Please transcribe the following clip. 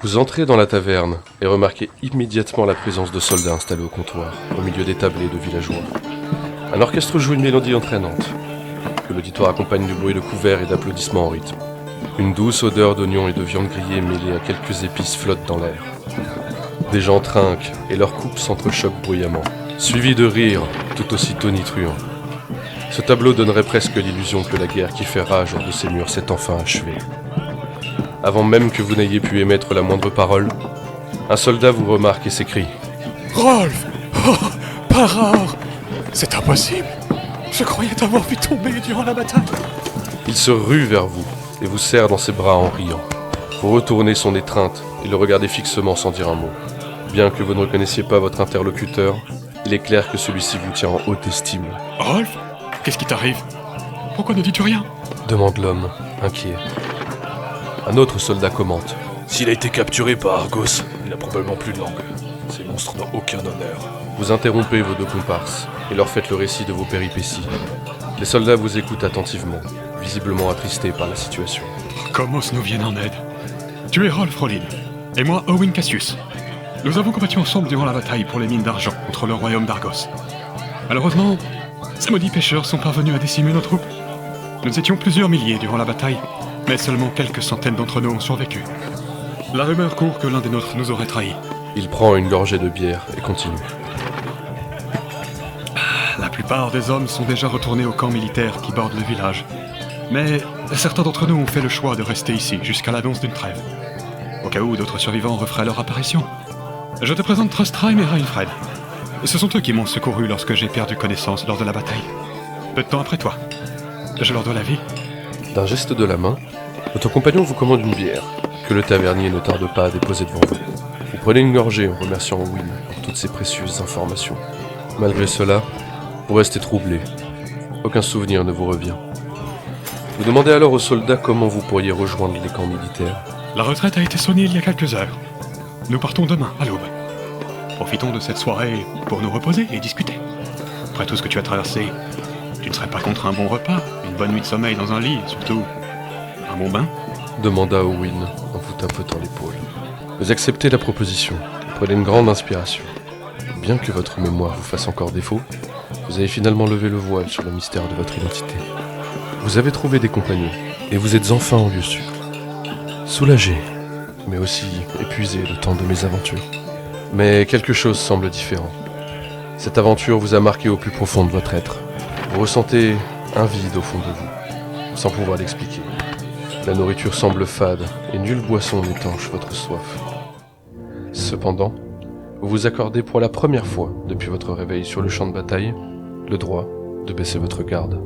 Vous entrez dans la taverne et remarquez immédiatement la présence de soldats installés au comptoir, au milieu des tablés de villageois. Un orchestre joue une mélodie entraînante, que l'auditoire accompagne du bruit de couverts et d'applaudissements en rythme. Une douce odeur d'oignons et de viande grillée mêlée à quelques épices flotte dans l'air. Des gens trinquent et leurs coupes s'entrechoquent bruyamment, suivis de rires tout aussi tonitruants. Ce tableau donnerait presque l'illusion que la guerre qui fait rage hors de ces murs s'est enfin achevée. Avant même que vous n'ayez pu émettre la moindre parole, un soldat vous remarque et s'écrie « Rolf! Oh, par rare! C'est impossible! Je croyais t'avoir vu tomber durant la bataille! » Il se rue vers vous et vous serre dans ses bras en riant. Vous retournez son étreinte et le regardez fixement sans dire un mot. Bien que vous ne reconnaissiez pas votre interlocuteur, il est clair que celui-ci vous tient en haute estime. « Rolf? Qu'est-ce qui t'arrive? Pourquoi ne dis-tu rien? » demande l'homme, inquiet. Un autre soldat commente. S'il a été capturé par Argos, il a probablement plus de langue. Ces monstres n'ont aucun honneur. Vous interrompez vos deux comparses et leur faites le récit de vos péripéties. Les soldats vous écoutent attentivement, visiblement attristés par la situation. Comos nous viennent en aide. Tu es Rolf Rollin, et moi Owen Cassius. Nous avons combattu ensemble durant la bataille pour les mines d'argent contre le royaume d'Argos. Malheureusement, ces maudits pêcheurs sont parvenus à décimer nos troupes. Nous étions plusieurs milliers durant la bataille, mais seulement quelques centaines d'entre nous ont survécu. La rumeur court que l'un des nôtres nous aurait trahis. Il prend une gorgée de bière et continue. La plupart des hommes sont déjà retournés au camp militaire qui borde le village. Mais certains d'entre nous ont fait le choix de rester ici jusqu'à l'annonce d'une trêve. Au cas où d'autres survivants referaient leur apparition. Je te présente Trostheim et Reinfred. Ce sont eux qui m'ont secouru lorsque j'ai perdu connaissance lors de la bataille. Peu de temps après toi. Je leur dois la vie. D'un geste de la main, votre compagnon vous commande une bière, que le tavernier ne tarde pas à déposer devant vous. Vous prenez une gorgée en remerciant Owen pour toutes ces précieuses informations. Malgré cela, vous restez troublé. Aucun souvenir ne vous revient. Vous demandez alors aux soldats comment vous pourriez rejoindre les camps militaires. La retraite a été sonnée il y a quelques heures. Nous partons demain, à l'aube. Profitons de cette soirée pour nous reposer et discuter. Après tout ce que tu as traversé, tu ne serais pas contre un bon repas, une bonne nuit de sommeil dans un lit, et surtout un bon bain? Demanda Owen en vous tapotant l'épaule. Vous acceptez la proposition et prenez une grande inspiration. Bien que votre mémoire vous fasse encore défaut, vous avez finalement levé le voile sur le mystère de votre identité. Vous avez trouvé des compagnons et vous êtes enfin en lieu sûr. Soulagé, mais aussi épuisé de tant de mésaventures. Mais quelque chose semble différent. Cette aventure vous a marqué au plus profond de votre être. Vous ressentez un vide au fond de vous, sans pouvoir l'expliquer. La nourriture semble fade et nulle boisson n'étanche votre soif. Cependant, vous vous accordez pour la première fois depuis votre réveil sur le champ de bataille le droit de baisser votre garde.